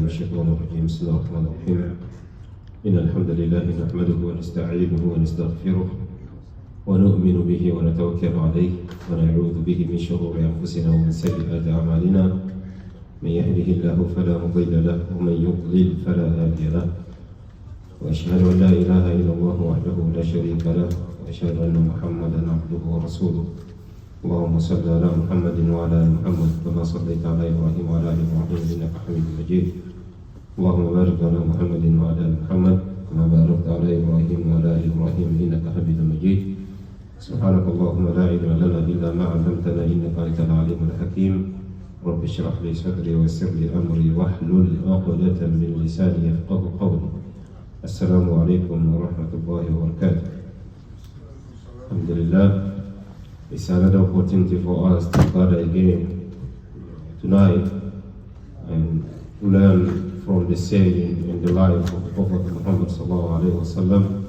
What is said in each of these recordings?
من الشيطان الرجيم. بسم الله الرحمن الرحيم. إن الحمد لله نحمده ونستعينه ونستغفره ونؤمن به ونتوكل عليه ونعوذ به من شرور أنفسنا ومن سيئات أعمالنا. من يهده الله فلا مضل له ومن يضلل فلا هادي له. وأشهد أن لا إله إلا الله وحده لا شريك له وأشهد أن محمدا عبده ورسوله. اللهم صل على محمد وعلى آل محمد كما صليت على إبراهيم وعلى آل إبراهيم إنك حميد مجيد. اللهم بارك على محمد وعلى آل محمد كما باركت على إبراهيم وعلى آل إبراهيم إنك حميد مجيد. سبحانك اللهم لا علم لنا إلا ما علمتنا إنك أنت العليم الحكيم. رب اشرح لي صدري ويسر لي أمري واحلل عقدة من لساني يفقهوا قولي. السلام عليكم ورحمة الله وبركاته. الحمد لله. It's another opportunity for us to gather again tonight and to learn from the saying and the life of the Prophet Muhammad sallallahu alaihi wasallam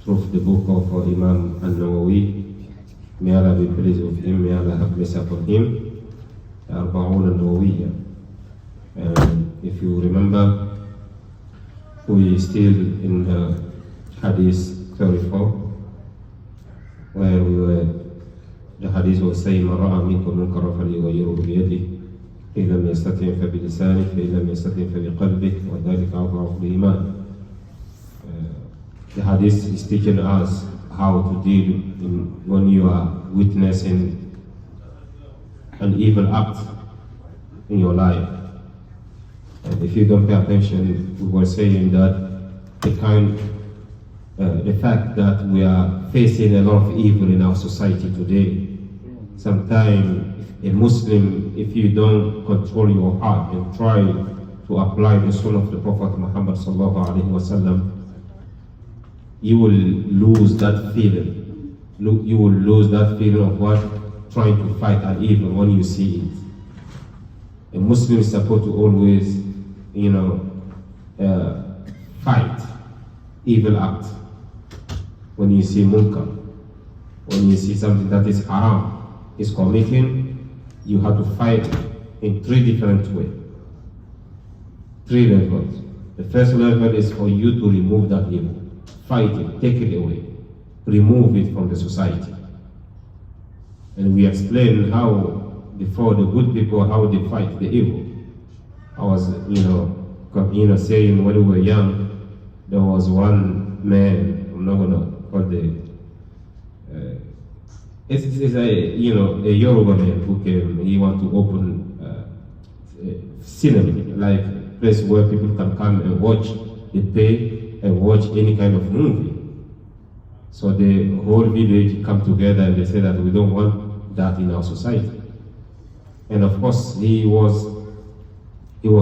through the book of Imam Nawawee. May Allah be pleased with him. May Allah have mercy upon him. Arba'un Nawawiyya. And if you remember, we still in Hadith 34, where we were. The hadith was saying, من رأى منكم منكرا فليغيره بيده فإن لم يستطع فبلسانه فإن لم يستطع فبقلبه وذلك أضعف الإيمان. The hadith is teaching us how to deal when you are witnessing an evil act in your life. And if you don't pay attention, we were saying that the fact that we are facing a lot of evil in our society today. Sometimes a Muslim, if you don't control your heart and try to apply the sunnah of the Prophet Muhammad sallallahu alaihi wasallam, you will lose that feeling. You will lose that feeling of what? Trying to fight an evil when you see it. A Muslim is supposed to always, fight evil acts. When you see munkar, when you see something that is haram is committing, you have to fight in three different ways. 3 levels. The first level is for you to remove that evil. Fight it, take it away, remove it from the society. And we explained how, before, the good people, how they fight the evil. I was, saying when we were young, there was one man, I'm not gonna call the it's a Yoruba man who came. He want to open cinema, like place where people can come and watch. They pay and watch any kind of movie. So the whole village come together and they say that we don't want that in our society. And of course he was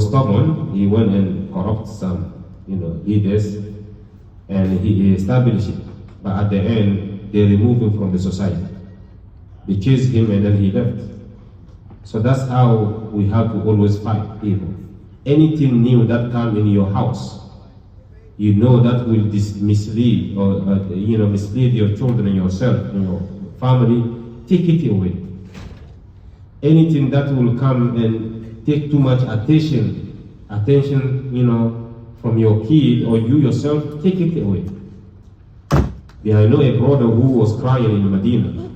stubborn. He went and corrupt some leaders, and he established it. But at the end, they removed him from the society. They chased him and then he left. So that's how we have to always fight evil. Anything new that comes in your house, that will mislead or mislead your children and yourself and your family, take it away. Anything that will come and take too much attention, from your kid or you yourself, take it away. I know a brother who was crying in Medina.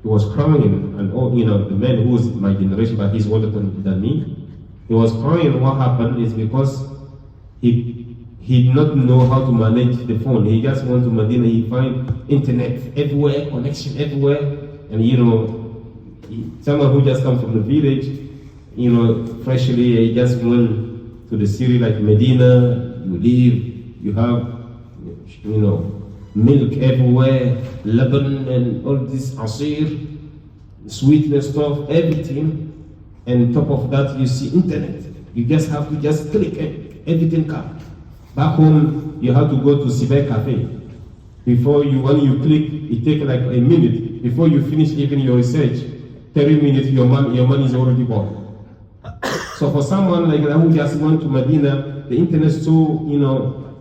He was crying, and the man who is my generation, but he's older than me. He was crying. What happened is because he did not know how to manage the phone. He just went to Medina. He find internet everywhere, connection everywhere, and someone who just come from the village, freshly, he just went to the city like Medina. You live, you have, milk everywhere, Lebanon and all this asir, sweetness stuff, everything. And top of that, you see internet. You just have to just click and everything comes. Back home, you have to go to Cyber Cafe. When you click, it takes like a minute. Before you finish even your research, 30 minutes, your money is already bought. So for someone like that who just went to Medina, the internet is so,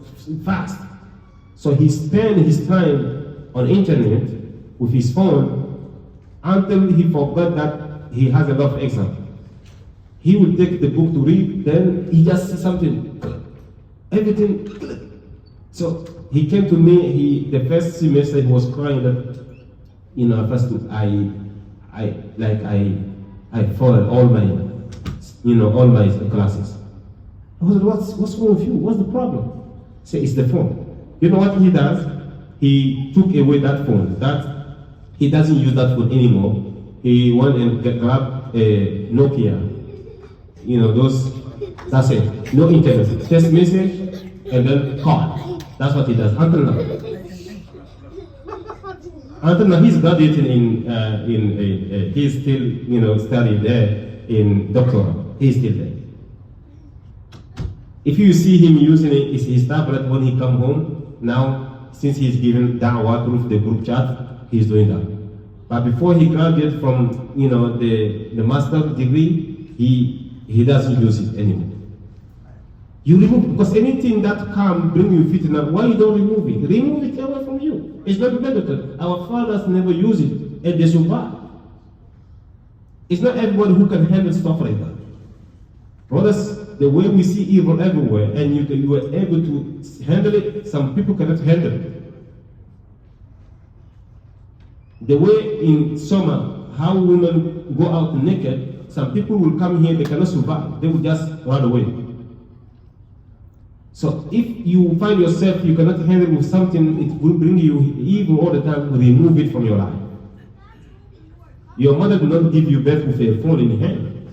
fast. So he spent his time on internet with his phone until he forgot that he has a lot of exams. He will take the book to read, then he just sees something, everything. So he came to me, the first semester he was crying that, first I followed all my classes. I was like, what's wrong with you? What's the problem? He said, it's the phone. You know what he does? He took away that phone. That he doesn't use that phone anymore. He went and grabbed a Nokia. That's it. No internet. Text message and then call. That's what he does until now. Until now, he's graduating he's still, studying there in doctoral. He's still there. If you see him using his tablet when he come home, now, since he's given da'wah through the group chat, he's doing that. But before he graduated from, the master's degree, he doesn't use it anymore. You remove it, because anything that can bring you fitna, why you don't remove it? Remove it away from you. It's not better. Our fathers never use it, and they survive. It's not everybody who can handle stuff like that. Brothers, the way we see evil everywhere, and you are able to handle it, some people cannot handle it. The way in summer, how women go out naked, some people will come here, they cannot survive. They will just run away. So if you find yourself, you cannot handle with something, it will bring you evil all the time, remove it from your life. Your mother will not give you birth with a phone in hand.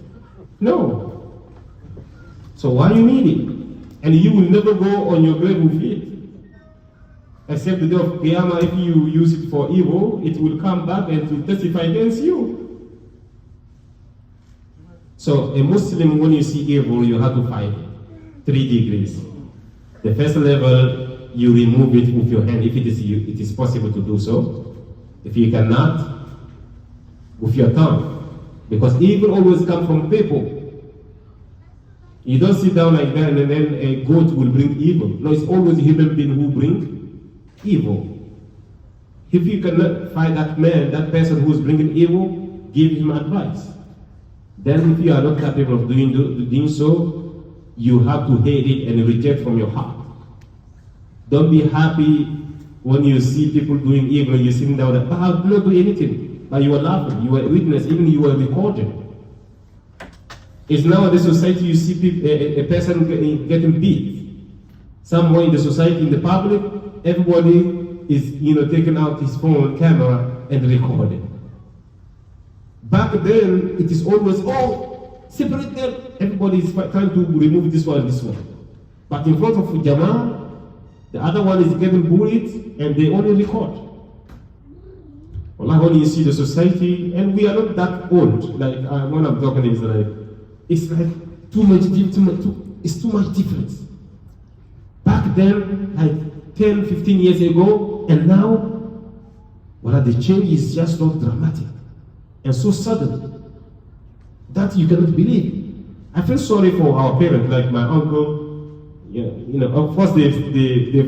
No. So why you need it? And you will never go on your grave with it. Except the day of Qiyamah, if you use it for evil, it will come back and to testify against you. So a Muslim, when you see evil, you have to fight it. 3 degrees. The first level, you remove it with your hand, if it is possible to do so. If you cannot, with your tongue. Because evil always comes from people. You don't sit down like that and then a goat will bring evil. No, it's always a human being who brings evil. If you cannot find that man, that person who is bringing evil, give him advice. Then if you are not capable of doing so, you have to hate it and reject from your heart. Don't be happy when you see people doing evil and you're sitting down there, but I did not do anything. But you are laughing, you are a witness, even you are recording. It's now in the society you see people, a person getting beat. Somewhere in the society, in the public, everybody is taking out his phone camera and recording. Back then, it is always, separate them. Everybody is trying to remove this one and this one. But in front of Jama'ah, the other one is getting bullied and they only record. When you see the society, and we are not that old. Like when I'm talking, it's like too much difference. Back then, like 10, 15 years ago, and now, the change is just so dramatic and so sudden that you cannot believe. I feel sorry for our parents, like my uncle. Of course they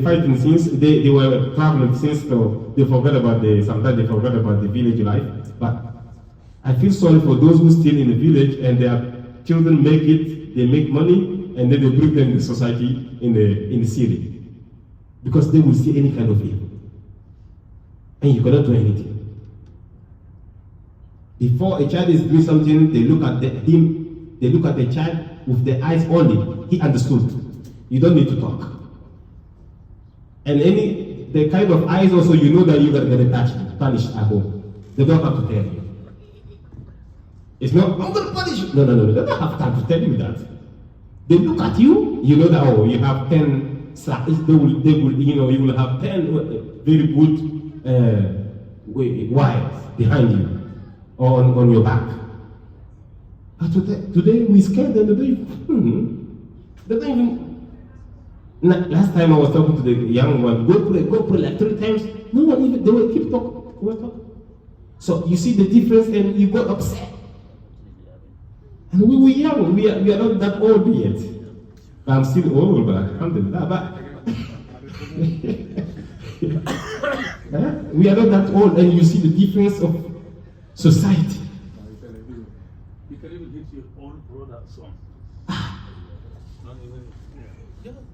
fighting since they were traveling since, so they forgot about sometimes they forgot about the village life. But I feel sorry for those who still in the village and their children make it, they make money, and then they bring them to society in the city. Because they will see any kind of evil. And you cannot do anything. Before a child is doing something, they look at they look at the child with their eyes only. He understood. You don't need to talk. And the kind of eyes also, you know that you're going to get punished at home. They don't have to tell you. It's not, I'm going to punish you. No. They don't have time to tell you that. They look at you, you know that, you have 10 slacks. You will have 10 very good wires behind you or on your back. But today we scared them. They don't even. Last time I was talking to the young one, go pray like 3 times. No one even, they will keep talking. So you see the difference and you got upset. And we were young, we are not that old yet. I'm still old, but alhamdulillah. We are not that old, and you see the difference of society. You can even hit your own brother. So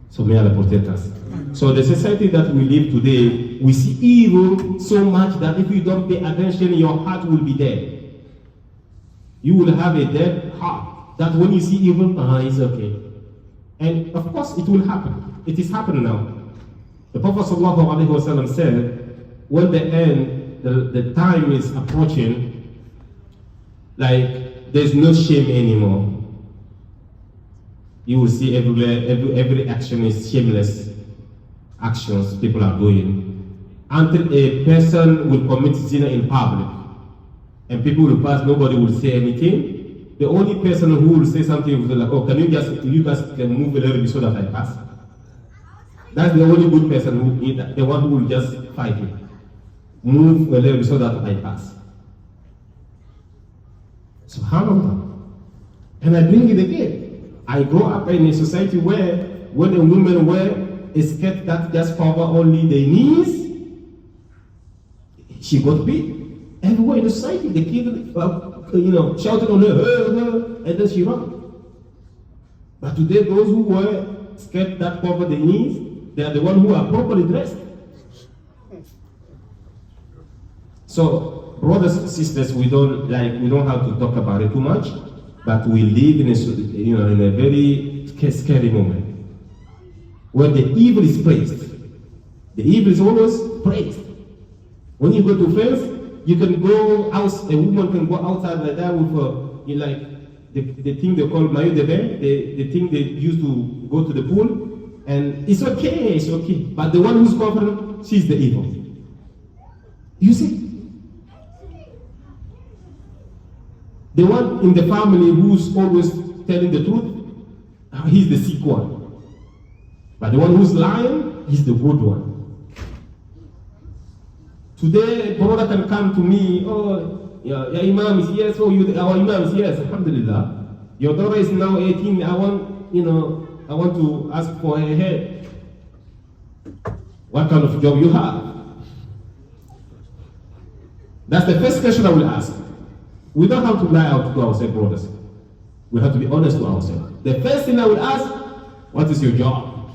So may Allah protect us. So the society that we live today, we see evil so much that if you don't pay attention, your heart will be dead. You will have a dead heart. That when you see evil, it's okay. And of course it will happen. It is happening now. The Prophet ﷺ said, when the end, the time is approaching, like there's no shame anymore. You will see everywhere, every action is shameless actions people are doing. Until a person will commit sin in public and people will pass, nobody will say anything. The only person who will say something will be like, oh, you guys can move a little bit so that I pass. That's the only good person who, the one who will just fight it. Move a little bit so that I pass. SubhanAllah. And I bring it again. I grew up in a society where when a woman wear a skirt that just cover only the knees, she got beat. Everywhere in the society, the kid, shouted on her, and then she ran. But today, those who wear skirt that cover the knees, they are the ones who are properly dressed. So, brothers and sisters, we don't have to talk about it too much. But we live in a very scary moment where the evil is praised. The evil is always praised. When you go to fence, you can go out. A woman can go outside like that with the thing they call maillot de bain, the thing they used to go to the pool, and it's okay. But the one who's covering, she's the evil. You see. The one in the family who's always telling the truth, he's the sick one. But the one who's lying, he's the good one. Today, a brother can come to me, oh, yeah, Imam is yes, our Imam is yes, alhamdulillah. Your daughter is now 18, I want to ask for her head. What kind of job you have? That's the first question I will ask. We don't have to lie out to ourselves, brothers. We have to be honest to ourselves. The first thing I will ask, what is your job?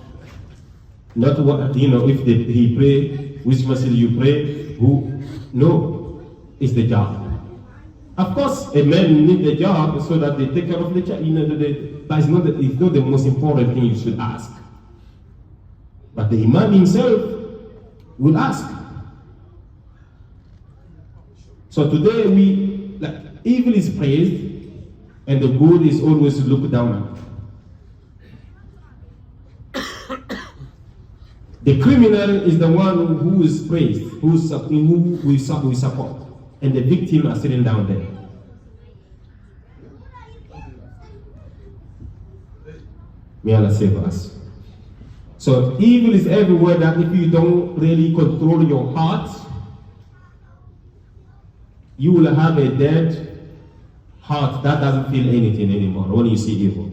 Not what, if he pray, which masjid you pray, who? No, it's the job. Of course, a man needs a job so that they take care of the child. But it's not the most important thing you should ask. But the Imam himself will ask. So today evil is praised and the good is always looked down at. The criminal is the one who is praised, who we support, and the victim are sitting down there. May Allah save us. So evil is everywhere, that if you don't really control your heart, you will have a dead heart that doesn't feel anything anymore when you see evil.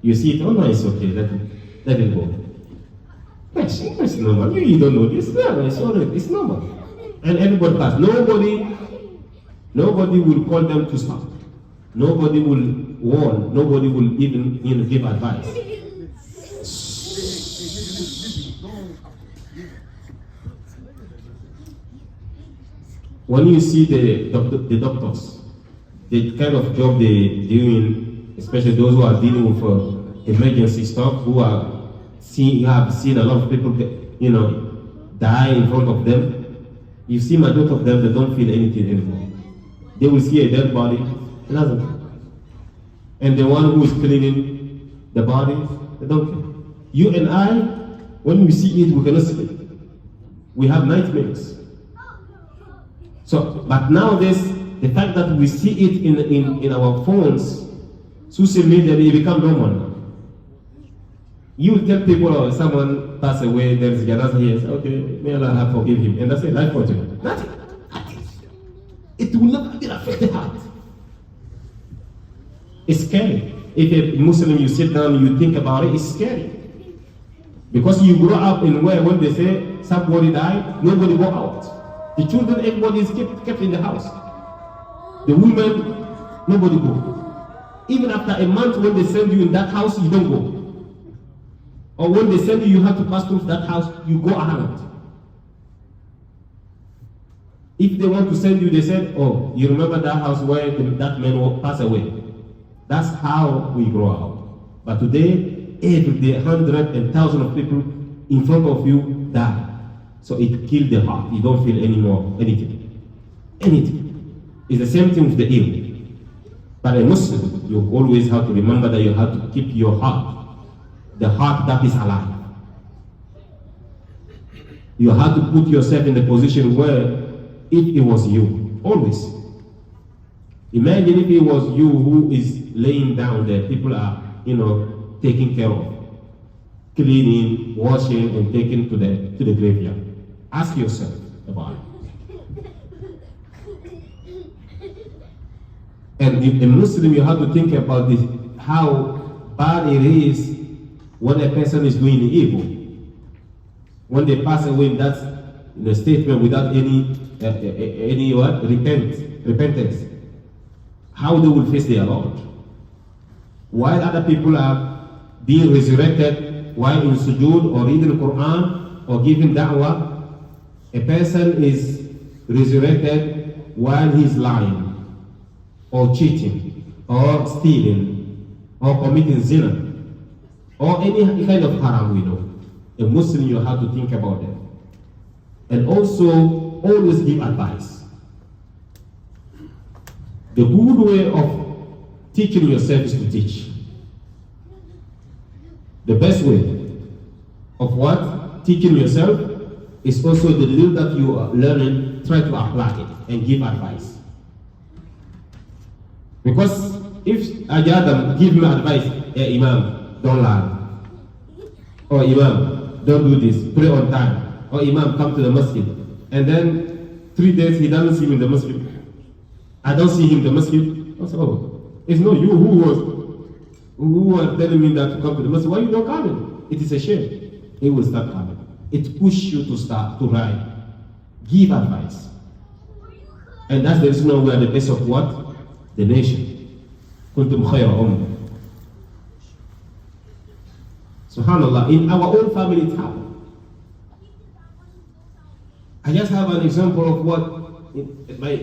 You see it, oh no, it's okay, let it go. It's normal. You don't know this. No, it's normal. And everybody pass. Nobody will call them to stop. Nobody will warn. Nobody will even give advice. When you see the doctors, the kind of job they're doing, especially those who are dealing with emergency stuff, who have seen a lot of people, die in front of them. You see, majority of them, they don't feel anything anymore. They will see a dead body, and the one who is cleaning the body, they don't care. You and I, when we see it, we cannot sleep. We have nightmares. So, but nowadays, the fact that we see it in our phones, social media, they become normal. You will tell people, oh, someone passed away, there's Janaza here, okay, may Allah have forgive him, and that's it, life for you. Nothing. It will not even affect the heart. It's scary. If a Muslim, you sit down, you think about it, it's scary. Because you grow up in where when they say somebody died, nobody go out. The children, everybody is kept in the house. The women, nobody go. Even after a month when they send you in that house, you don't go. Or when they send you, you have to pass through that house, you go around. If they want to send you, they said, oh, you remember that house where that man passed away? That's how we grow up. But today, every day, hundreds and thousands of people in front of you die. So it killed the heart. You don't feel anymore anything. Anything. It's the same thing with the ill. But a Muslim, you always have to remember that you have to keep your heart, the heart that is alive. You have to put yourself in the position where if it was you, always. Imagine if it was you who is laying down there, people are, taking care of, cleaning, washing, and taking to the graveyard. Ask yourself about it. And if a Muslim, you have to think about this, how bad it is when a person is doing evil. When they pass away, that's the statement without any repentance. How they will face their Lord. While other people are being resurrected while in sujood or reading the Quran or giving da'wah, a person is resurrected while he's lying or cheating or stealing or committing zina or any kind of haram we know. A Muslim, you have to think about that. And also, always give advice. The good way of teaching yourself is to teach. The best way of what? Teaching yourself is also the little that you are learning, try to apply it and give advice. Because if Adam give me advice, hey, Imam, don't lie. Or Imam, don't do this, pray on time. Or Imam, come to the Masjid. And then 3 days he doesn't see me in the Masjid. I don't see him in the Masjid. I say, oh, it's not you who was telling me that to come to the Masjid. Why you not coming? It is a shame. He will start coming. It pushes you to start to write. Give advice. And that's the reason why we are the best of what? The nation. Kuntum Khair. Subhanallah, in our own family it happened. I just have an example of what, my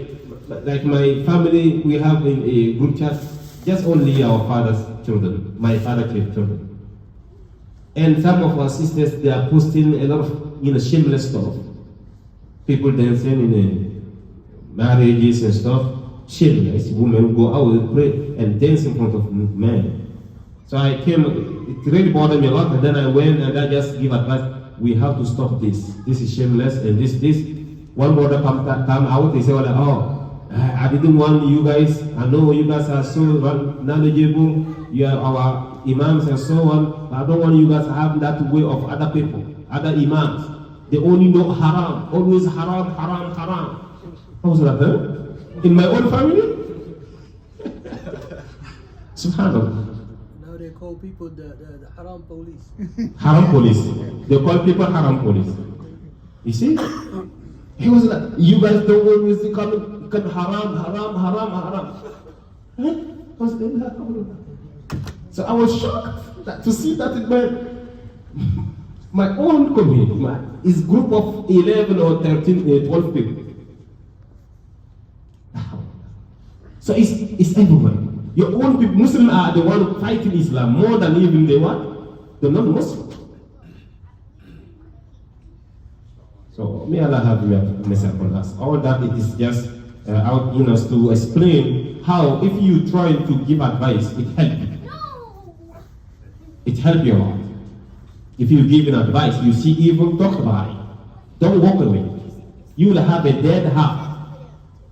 family, we have in a group chat, just only our father's children, my father's children. And some of our sisters, they are posting a lot of, shameless stuff. People dancing in marriages and stuff. Shameless, women go out and pray and dance in front of men. So I came, it really bothered me a lot, and then I went and I just give advice. We have to stop this. This is shameless, and this. One brother come out, he said, oh, I didn't want you guys, I know you guys are so knowledgeable, you are our imams and so on, but I don't want you guys to have that way of other people, other imams. They only know haram, always haram, haram, haram. How was that, huh? In my own family? Subhanallah. They call people the haram police. Haram police. They call people haram police. You see? He was like, you guys don't always come haram, haram, haram, haram. So I was shocked to see that in my own community, is group of 11 or 13, 12 people. So it's everywhere. Your own people, Muslims are the one fighting Islam more than even the what? The non-Muslims. So may Allah have mercy upon us. All that it is just out in us to explain how if you try to give advice, it helps you. It helps you a lot. If you give an advice, you see evil, talk about it. Don't walk away. You will have a dead heart.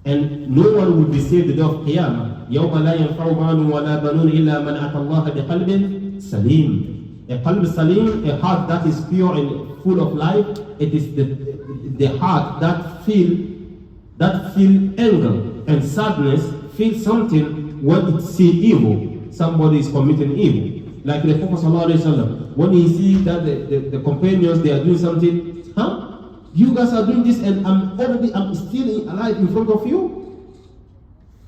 And no one will be saved the day of Qiyamah. يوم لا ينفع مال ولا بنون إلا من أتى الله بقلب سليم. A qalb salim, a heart that is pure and full of life. It is the heart that feel anger and sadness, feel something when it see evil. Somebody is committing evil. Like the Prophet ﷺ, when he sees that the companions, they are doing something, you guys are doing this and I'm still alive in front of you.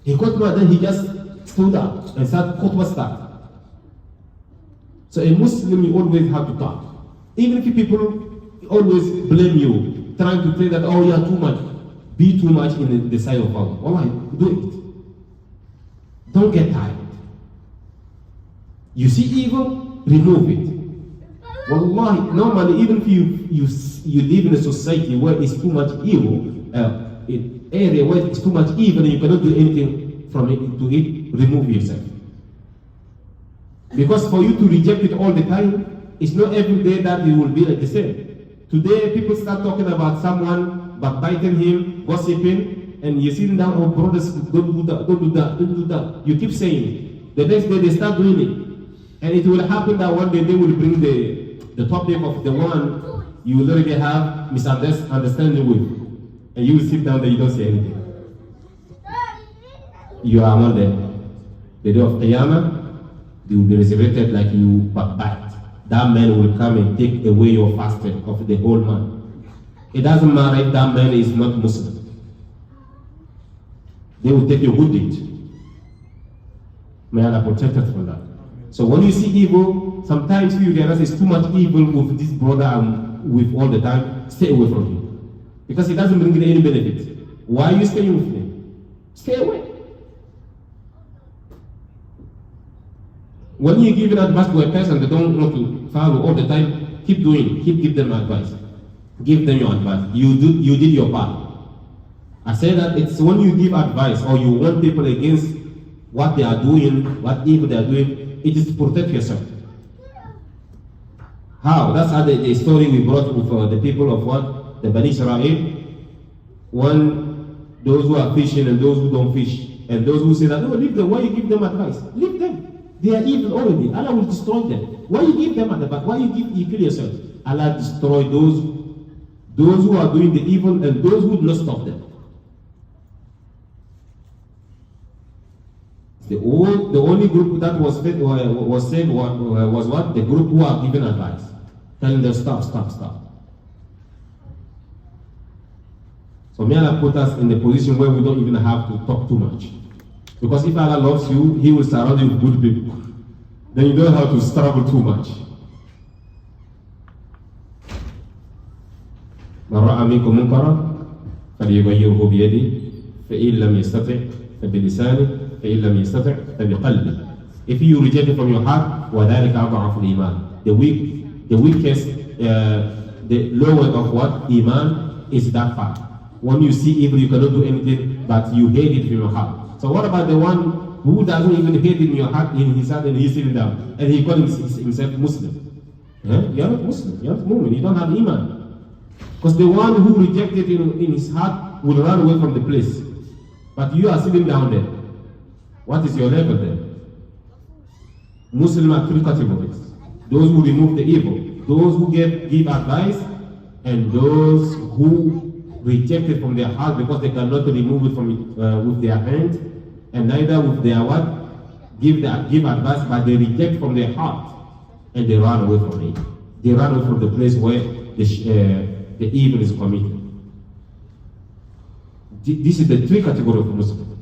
He got mad, then he just stood up and said, khutbah start. So a Muslim, you always have to talk. Even if people always blame you, trying to say that, oh, you are too much, be too much in the sight of Allah. Wallahi, do it. Don't get tired. You see evil, remove it. Wallahi, normally, even if you live in a society where it's too much evil, an area where it's too much evil and you cannot do anything from it to it, remove yourself. Because for you to reject it all the time, it's not every day that it will be like the same. Today, people start talking about someone, backbiting him, gossiping, and you sit down, oh brothers, don't do that, don't do that, don't do that. You keep saying it. The next day they start doing it. And it will happen that one day they will bring the topic of the one you already have misunderstanding with. And you will sit down there, you don't say anything. You are among them. The day of Qiyamah, you will be resurrected like you backbite. That man will come and take away your fasting of the whole month. It doesn't matter if that man is not Muslim. They will take your good deed. May Allah protect us from that. So when you see evil, sometimes you realize it's too much evil with this brother and with all the time, stay away from him. Because it doesn't bring any benefit. Why are you staying with him? Stay away. When you give an advice to a person they don't want to follow all the time, keep give them advice. Give them your advice. You did your part. I say that it's when you give advice or you warn people against what they are doing, what evil they are doing, it is to protect yourself. How? That's how the story we brought with the people of what? The Bani Israel. Those who are fishing and those who don't fish. And those who say that, no, leave them. Why you give them advice? Leave them. They are evil already. Allah will destroy them. Why you give them advice? Why you kill yourself? Allah destroy those who are doing the evil and those who do not stop them. The only group that was saved was what? The group who are given advice. Telling them stop. So may Allah put us in the position where we don't even have to talk too much. Because if Allah loves you, He will surround you with good people. Then you don't have to struggle too much. من رأى منكم منكرا فليغيره بيده فإن لم يستطع فبلسانه فإن لم يستطع فبقلبه. If you reject it from your heart, وذلك أضعف الإيمان. The weakest, the lower of what Iman is that part. When you see evil, you cannot do anything, but you hate it from your heart. So what about the one who doesn't even hate it in your heart, in his heart, and he's sitting down, and he calls himself Muslim? You're not Muslim. You're not Mu'min. You don't have Iman. Because the one who rejected it in his heart will run away from the place. But you are sitting down there. What is your level there? Muslims are three categories. Those who remove the evil, those who give advice, and those who reject it from their heart because they cannot remove it from with their hands, and neither with their what? Give advice, but they reject from their heart, and they run away from it. They run away from the place where the evil is committed. This is the three categories of Muslims.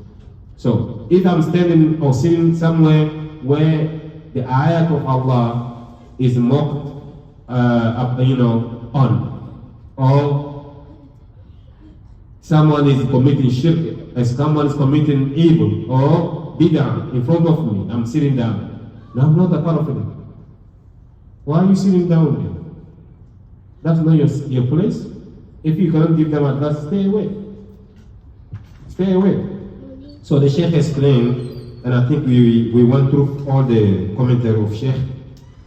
So, if I'm standing or sitting somewhere where the ayat of Allah is mocked, on, or someone is committing shirk, as someone is committing evil or bid'ah in front of me, I'm sitting down. No, I'm not a part of it. Why are you sitting down there? That's not your place. If you cannot give them advice, stay away. Stay away. So the Sheikh explained, and I think we went through all the commentary of Sheikh,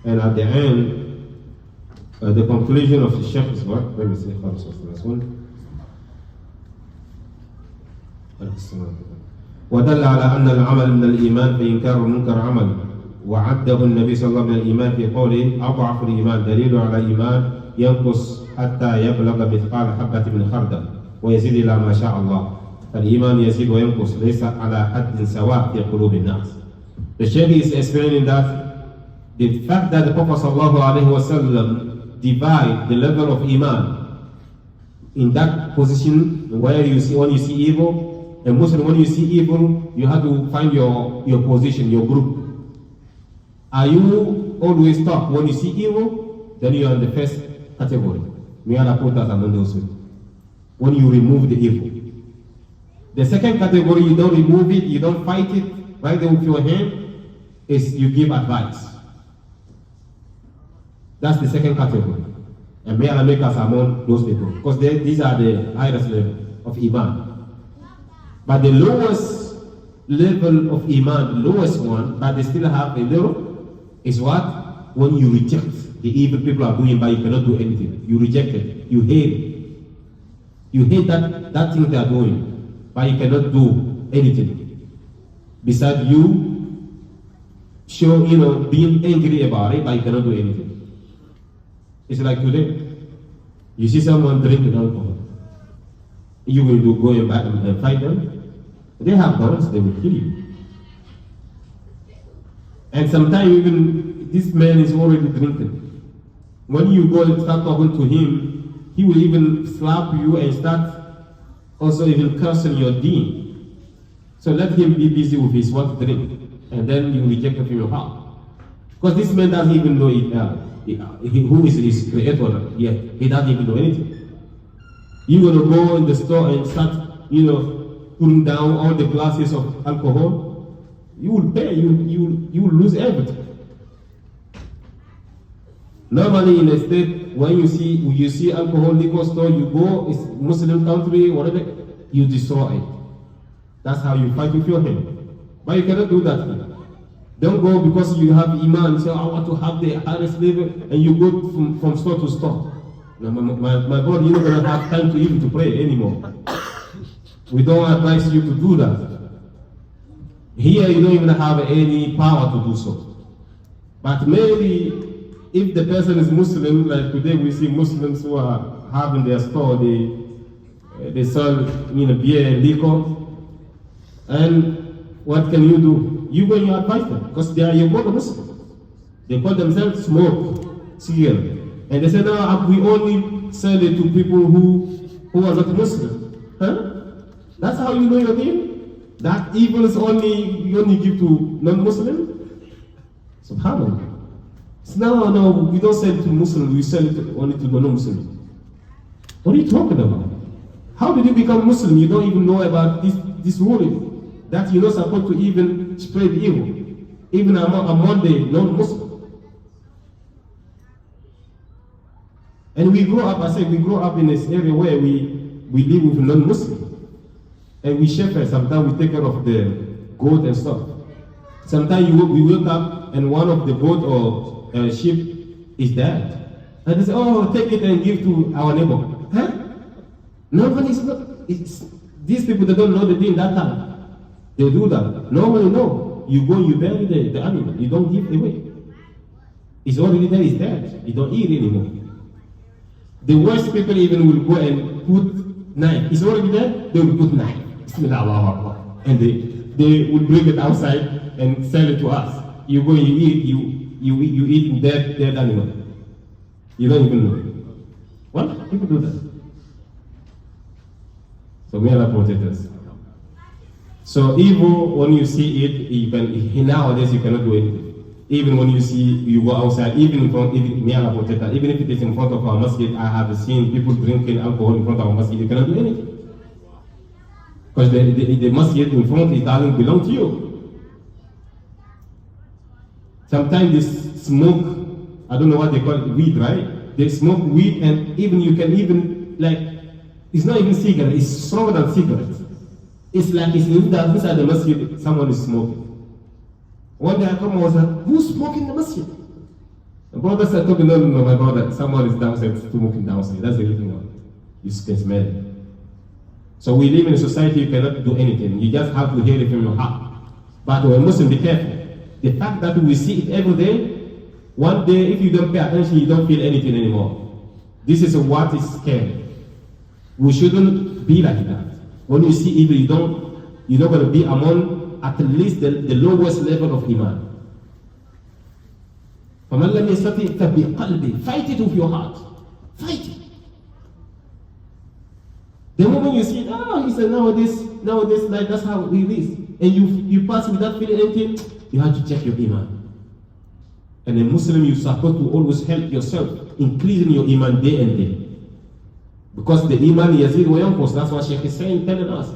and at the end, the conclusion of the Sheikh is what? Let me see how this one. ودل على أن العمل من الإيمان فإنكار المنكر عمل وعده النبي صلى الله عليه وسلم من الإيمان في قوله أضعف الإيمان دليل على إيمان ينقص حتى يبلغ مثقال حبة من خردل ويزيد إلى ما شاء الله فالإيمان يزيد وينقص ليس على حد سواء في قلوب الناس. The Shaykh is explaining that the fact that the Prophet sallallahu alaihi wasallam divide the level of Iman in that position where you see when you see evil. A Muslim, when you see evil, you have to find your position, your group. Are you always tough when you see evil? then you are in the first category. May Allah put us among those people. When you remove the evil. The second category, you don't remove it, you don't fight it, right there with your hand, is you give advice. That's the second category. And may Allah make us among those people. Because these are the highest level of Iman. But the lowest level of Iman, the lowest one, but they still have a little, is what? When you reject the evil people are doing, but you cannot do anything. You reject it. You hate it. You hate that thing they are doing, but you cannot do anything. Besides you show, being angry about it, but you cannot do anything. It's like today, you see someone drinking alcohol. You will go and fight them. They have guns, they will kill you. And sometimes even this man is already drinking. When you go and start talking to him, he will even slap you and start also even cursing your deen. So let him be busy with his what drink, and then you reject it from your heart. Because this man doesn't even know it. Who is his creator yet? He doesn't even know anything. You're gonna go in the store and start, putting down all the glasses of alcohol. You will pay. You will lose everything. Normally in a state, when you see alcohol liquor store, you go, it's Muslim country, whatever, you destroy it. That's how you fight with your hand. But you cannot do that here. Don't go because you have Imam, say, I want to have the highest level, and you go from store to store. Now, my brother, you're not going to have time to even to pray anymore. We don't advise you to do that. Here, you don't even have any power to do so. But maybe, if the person is Muslim, like today we see Muslims who are having their store, they sell beer and liquor, and what can you do? You go and you advise them, because they are your brother Muslim. They call themselves smoke, cigarette. And they say, no, we only sell it to people who are not Muslim. Huh? That's how you know your deen? That evil is you only give to non-Muslim? SubhanAllah. So no, we don't sell it to Muslims, we sell it only to non-Muslims. What are you talking about? How did you become Muslim? You don't even know about this ruling. That you're not supposed to even spread evil, even among the non-Muslim. And we grow up, we grow up in this area where we live with non-Muslim. And we shepherd, sometimes we take care of the goat and stuff. Sometimes we wake up and one of the goat or sheep is dead. And they say, oh, take it and give to our neighbor. Huh? Nobody is not, these people, they don't know the deen that time. They do that. Normally, no. You go, you bury the animal. You don't give it away. It's already there, it's dead. You don't eat it anymore. The worst people even will go and put knife. It's already there, they will put knife. And they will bring it outside and sell it to us. You go and you eat dead animal. You don't even know. What? People do that. So may Allah protect us. So evil, when you see it, nowadays you cannot do anything. Even when you go outside, even if it is in front of our masjid, I have seen people drinking alcohol in front of our masjid, you cannot do anything. Because the masjid in front, it doesn't belong to you. Sometimes they smoke, I don't know what they call it, weed, right? They smoke weed, and even you can it's not even cigarette, it's stronger than cigarette. It's like it's inside the masjid, someone is smoking. One day I come and was like, who's smoking in the masjid? The brother said, no, my brother, someone is downstairs smoking downstairs. That's the reason why. You can smell it. So we live in a society you cannot do anything. You just have to hear it from your heart. But when Muslim, be careful. The fact that we see it every day, one day if you don't pay attention, you don't feel anything anymore. This is what is scary. We shouldn't be like that. When you see evil, you're not going to be among at least the lowest level of Iman. فَمَنْ لَمْ يَسْتَطِعْ فَبِقَلْبِهِ. Fight it with your heart. Fight it. The moment you see it, he said nowadays like that's how it is. And you pass without feeling anything, you have to check your Iman. And a Muslim, you're supposed to always help yourself, increasing your iman day and day. Because the iman yazid wa yanqus, that's what Sheikh is saying, telling us.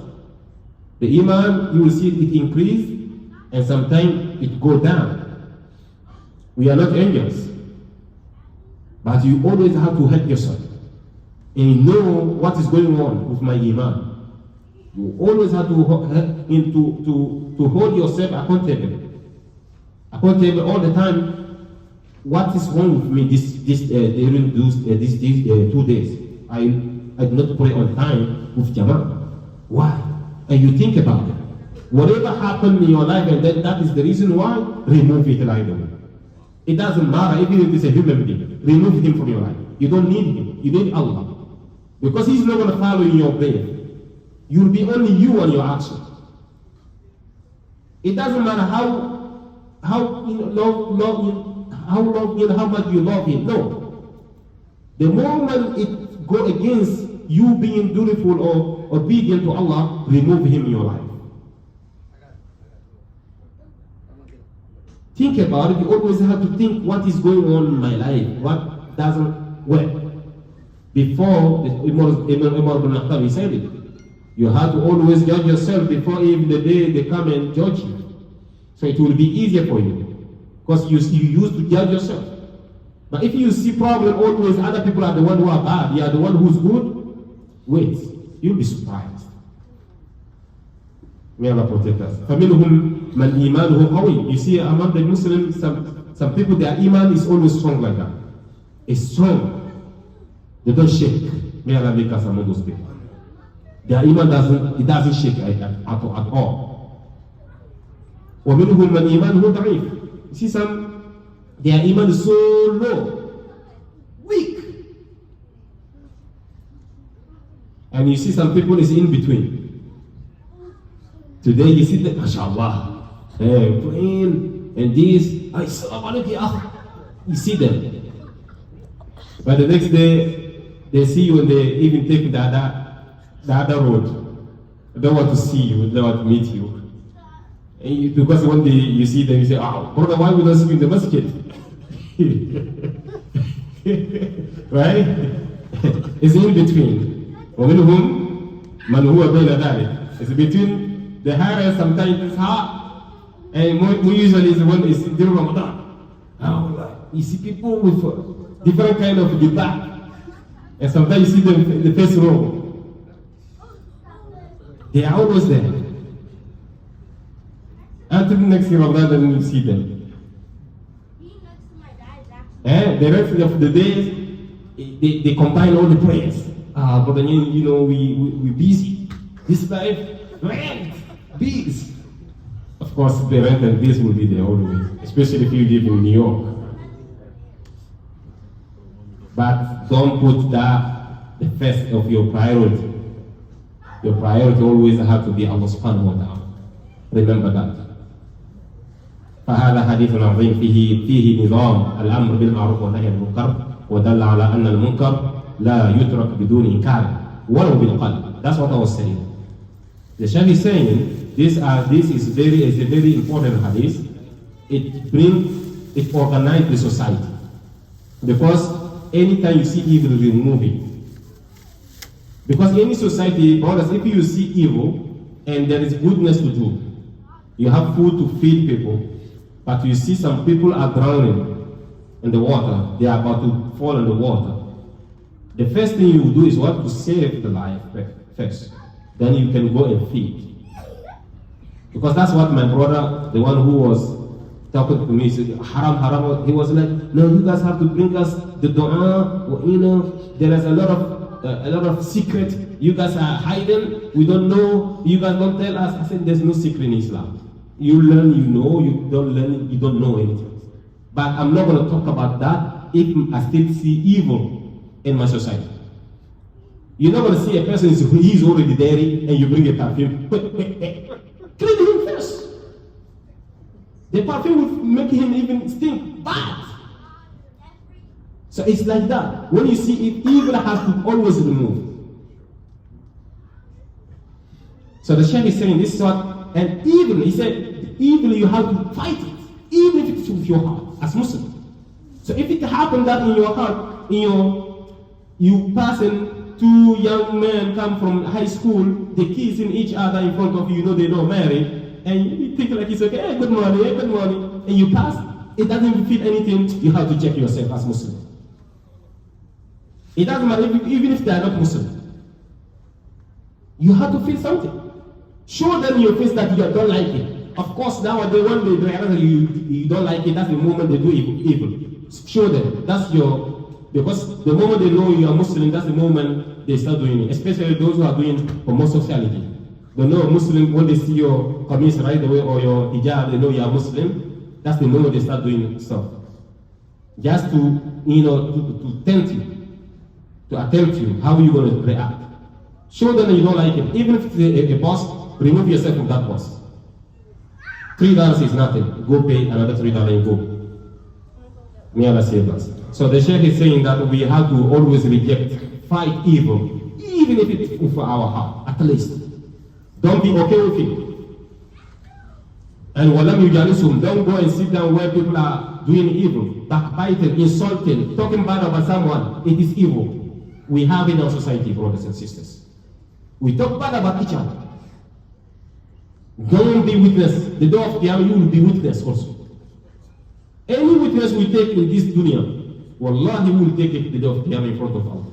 The iman, you will see it increase, and sometimes it go down. We are not angels. But you always have to help yourself. And you know what is going on with my iman. You always have to hold yourself accountable. Accountable all the time. What is wrong with me during these 2 days? I do not pray on time with Jama'ah. Why? And you think about it. Whatever happened in your life, and that is the reason why, remove it right away. It doesn't matter, even if it's a human being. Remove him from your life. You don't need him. You need Allah. Because he's not going to follow in your grave. You'll be only you and your action. It doesn't matter how much you love him. No. The moment it go against you being dutiful or obedient to Allah, remove him in your life. Think about it. You always have to think what is going on in my life, what doesn't work. Before Imam ibn Khair said it, you have to always judge yourself before even the day they come and judge you. So it will be easier for you, because you used to judge yourself. But if you see problem always, other people are the one who are bad, you are the one who's good, wait, you'll be surprised. May Allah protect us. فَمِنْهُمْ مَنْ إِيمَانُهُ قَوِيٌّ. You see, among the Muslims, some people, their iman is always strong like that. It's strong. They don't shake. May Allah make us among those people. Their iman doesn't shake at all. وَمِنْهُمْ مَنْ إِيمَانُهُ ضَعِيفٌ. You see, their iman is so low, weak. And you see some people is in between. Today you see that, mashallah, praying, and this, you see them. But the next day, they see you and they even take the other road. They don't want to see you, they don't want to meet you. And because one day you see them, you say, oh, brother, why we don't see you in the masjid? Right? It's in between. It's between the hair, sometimes it's hard. And more usually is when it's during Ramadan. You see people with different kind of the back. And sometimes you see them in the first row. They are always there. Until the next Ramadan, then you see them. And the rest of the days, they combine all the prayers. But then, we busy. This life, rent, bills. Of course, the rent and bills will be there always, especially if you live in New York. But don't put the first of your priority. Your priority always have to be Allah subhanahu wa ta'ala. Remember that. فهذا حديث عظيم فيه نظام الأمر بالمعروف والنهي عن المنكر ودل على أن المنكر لا يترك بدون إنكار ولو بالقلب. That's what I was saying. The Shaykh is saying this is a very important hadith. It organizes the society, because anytime you see evil, remove it. Because any society, brothers, if you see evil and there is goodness to do, you have food to feed people, but you see some people are drowning in the water, they are about to fall in the water. The first thing you do is what? To save the life first. Then you can go and feed. Because that's what my brother, the one who was talking to me, said, haram, haram. He was like, no, you guys have to bring us the dua, there is a lot of secret. You guys are hiding. We don't know. You guys don't tell us. I said, there's no secret in Islam. You learn, you know. You don't learn, you don't know anything. But I'm not going to talk about that if I still see evil in my society. You're not going to see a person he's already dirty and you bring a perfume. Clean him first. The perfume will make him even stink bad. So it's like that. When you see it, evil has to always remove. So the Shaykh is saying this is what, and evil, he said, evil you have to fight it, even if it's with your heart, as Muslim. So if it happened that in your heart, you passing, two young men come from high school, they kissing each other in front of you, you know they don't marry, and you think like it's okay, hey, good morning, and you pass, it doesn't feel anything, you have to check yourself as Muslim. It doesn't matter, even if they are not Muslim. You have to feel something. Show them your face that you don't like it. Of course, nowadays when they realize you don't like it, that's the moment they do evil. Show them. Because the moment they know you are Muslim, that's the moment they start doing it. Especially those who are doing homosexuality. They know Muslim, when they see your kameez right away or your hijab, they know you are Muslim. That's the moment they start doing stuff. Just to tempt you, to attempt you, how are you going to react? Show them that you don't like it. Even if it's a boss, remove yourself from that boss. $3 is nothing. Go pay another $3 and go. May Allah save us. So the Sheikh is saying that we have to always reject, fight evil, even if it's for our heart, at least. Don't be okay with it. And walam yujalisum, don't go and sit down where people are doing evil, backbiting, insulting, talking bad about someone. It is evil. We have in our society, brothers and sisters. We talk bad about each other. Don't be witness. The day of Qiyamah, you will be witness also. Any witness we take in this dunya, wallahi we will take it the day of Qiyamah in front of Allah.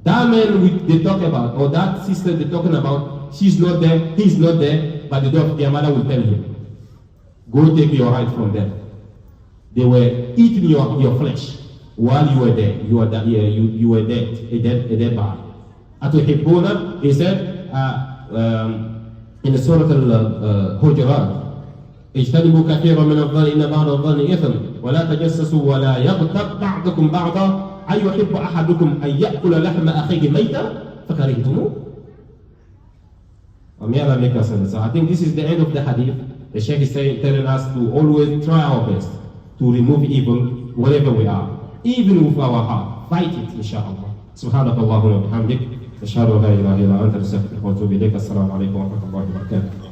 That man they talk about, or that sister they're talking about, she's not there, he's not there, but the day of Qiyamah will tell him, go take your right from them. They were eating your flesh while you were there. You were dead, a dead body. Atuhibbuna, he said, in Surah Al-Hujurat, اجتنبوا كثيرا من الظن إن بعض الظن إثم ولا تجسسوا ولا يغتب بعضكم بعضا أيحب أحدكم أن يأكل لحم أخيه ميتا فكرهتموه. May Allah make us understand. So I think this is the end of the hadith. The Shaykh is telling us to always try our best to remove evil wherever we are, even with our heart. Fight it, inshallah. سبحانك اللهم وبحمدك أشهد أن لا إله إلا أنت أستغفرك وأتوب إليك. السلام عليكم ورحمة الله وبركاته.